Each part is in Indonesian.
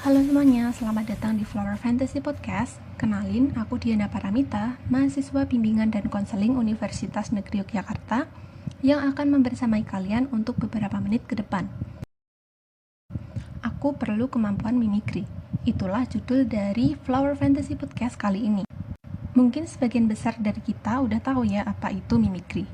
Halo semuanya, selamat datang di Flower Fantasy Podcast. Kenalin, aku Diana Paramita, mahasiswa bimbingan dan konseling Universitas Negeri Yogyakarta yang akan membersamai kalian untuk beberapa menit ke depan. Aku perlu kemampuan mimikri. Itulah judul dari Flower Fantasy Podcast kali ini. Mungkin sebagian besar dari kita udah tahu ya apa itu mimikri.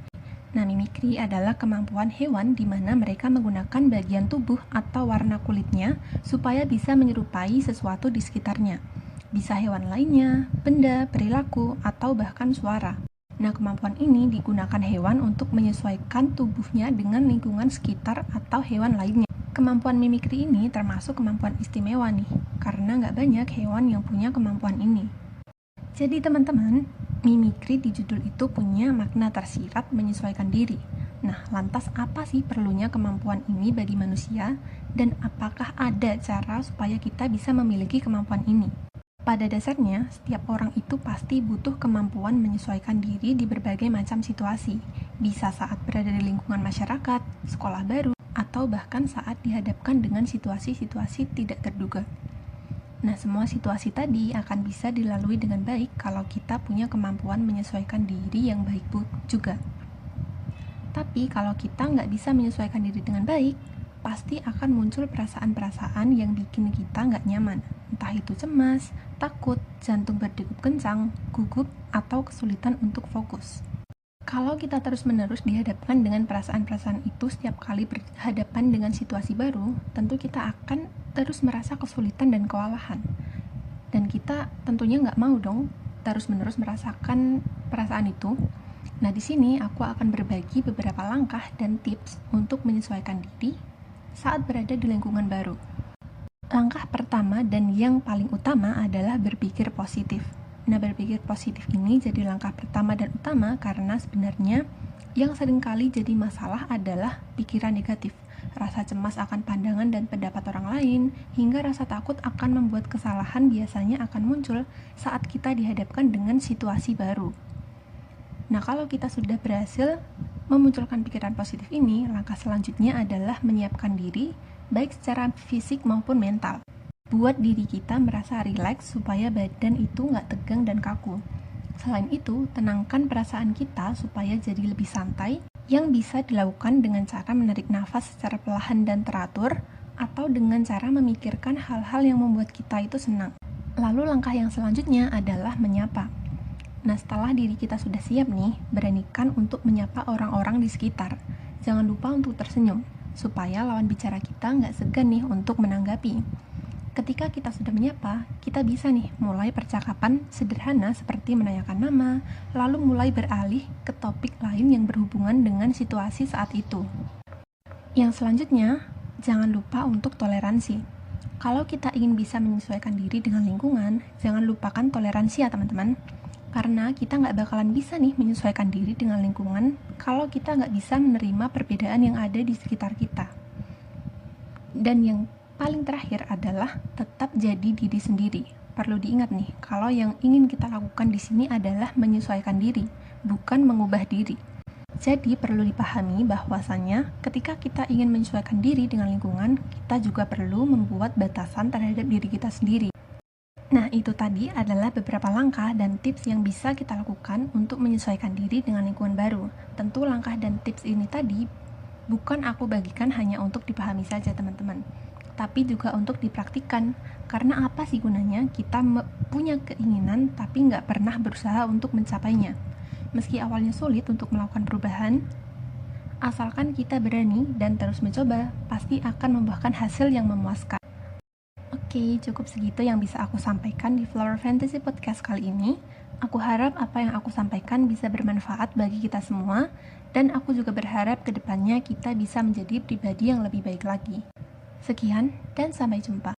Nah, mimikri adalah kemampuan hewan di mana mereka menggunakan bagian tubuh atau warna kulitnya supaya bisa menyerupai sesuatu di sekitarnya. Bisa hewan lainnya, benda, perilaku, atau bahkan suara. Nah, kemampuan ini digunakan hewan untuk menyesuaikan tubuhnya dengan lingkungan sekitar atau hewan lainnya. Kemampuan mimikri ini termasuk kemampuan istimewa nih, karena nggak banyak hewan yang punya kemampuan ini. Jadi teman-teman, mimikri di judul itu punya makna tersirat menyesuaikan diri. Nah, lantas apa sih perlunya kemampuan ini bagi manusia? Dan apakah ada cara supaya kita bisa memiliki kemampuan ini? Pada dasarnya, setiap orang itu pasti butuh kemampuan menyesuaikan diri di berbagai macam situasi. Bisa saat berada di lingkungan masyarakat, sekolah baru, atau bahkan saat dihadapkan dengan situasi-situasi tidak terduga. Nah, semua situasi tadi akan bisa dilalui dengan baik kalau kita punya kemampuan menyesuaikan diri yang baik juga. Tapi kalau kita nggak bisa menyesuaikan diri dengan baik, pasti akan muncul perasaan-perasaan yang bikin kita nggak nyaman. Entah itu cemas, takut, jantung berdegup kencang, gugup, atau kesulitan untuk fokus. Kalau kita terus-menerus dihadapkan dengan perasaan-perasaan itu setiap kali berhadapan dengan situasi baru, tentu kita akan terus merasa kesulitan dan kewalahan. Dan kita tentunya nggak mau dong terus-menerus merasakan perasaan itu. Nah, di sini aku akan berbagi beberapa langkah dan tips untuk menyesuaikan diri saat berada di lingkungan baru. Langkah pertama dan yang paling utama adalah berpikir positif. Nah, berpikir positif ini jadi langkah pertama dan utama karena sebenarnya yang seringkali jadi masalah adalah pikiran negatif, rasa cemas akan pandangan dan pendapat orang lain, hingga rasa takut akan membuat kesalahan biasanya akan muncul saat kita dihadapkan dengan situasi baru. Nah, kalau kita sudah berhasil memunculkan pikiran positif ini, langkah selanjutnya adalah menyiapkan diri, baik secara fisik maupun mental. Buat diri kita merasa rileks supaya badan itu nggak tegang dan kaku. Selain itu, tenangkan perasaan kita supaya jadi lebih santai, yang bisa dilakukan dengan cara menarik nafas secara perlahan dan teratur, atau dengan cara memikirkan hal-hal yang membuat kita itu senang. Lalu langkah yang selanjutnya adalah menyapa. Nah, setelah diri kita sudah siap nih, beranikan untuk menyapa orang-orang di sekitar. Jangan lupa untuk tersenyum, supaya lawan bicara kita nggak segan nih untuk menanggapi. Ketika kita sudah menyapa, kita bisa nih mulai percakapan sederhana seperti menanyakan nama, lalu mulai beralih ke topik lain yang berhubungan dengan situasi saat itu. Yang selanjutnya, jangan lupa untuk toleransi. Kalau kita ingin bisa menyesuaikan diri dengan lingkungan, jangan lupakan toleransi ya teman-teman. Karena kita nggak bakalan bisa nih menyesuaikan diri dengan lingkungan kalau kita nggak bisa menerima perbedaan yang ada di sekitar kita. Dan yang paling terakhir adalah tetap jadi diri sendiri. Perlu diingat nih, kalau yang ingin kita lakukan di sini adalah menyesuaikan diri, bukan mengubah diri. Jadi perlu dipahami bahwasannya ketika kita ingin menyesuaikan diri dengan lingkungan, kita juga perlu membuat batasan terhadap diri kita sendiri. Nah, itu tadi adalah beberapa langkah dan tips yang bisa kita lakukan untuk menyesuaikan diri dengan lingkungan baru. Tentu langkah dan tips ini tadi bukan aku bagikan hanya untuk dipahami saja teman-teman, tapi juga untuk dipraktikkan. Karena apa sih gunanya kita punya keinginan tapi nggak pernah berusaha untuk mencapainya? Meski awalnya sulit untuk melakukan perubahan, asalkan kita berani dan terus mencoba, pasti akan membuahkan hasil yang memuaskan. Oke, cukup segitu yang bisa aku sampaikan di Flower Fantasy Podcast kali ini. Aku harap apa yang aku sampaikan bisa bermanfaat bagi kita semua, dan aku juga berharap ke depannya kita bisa menjadi pribadi yang lebih baik lagi. Sekian, dan sampai jumpa.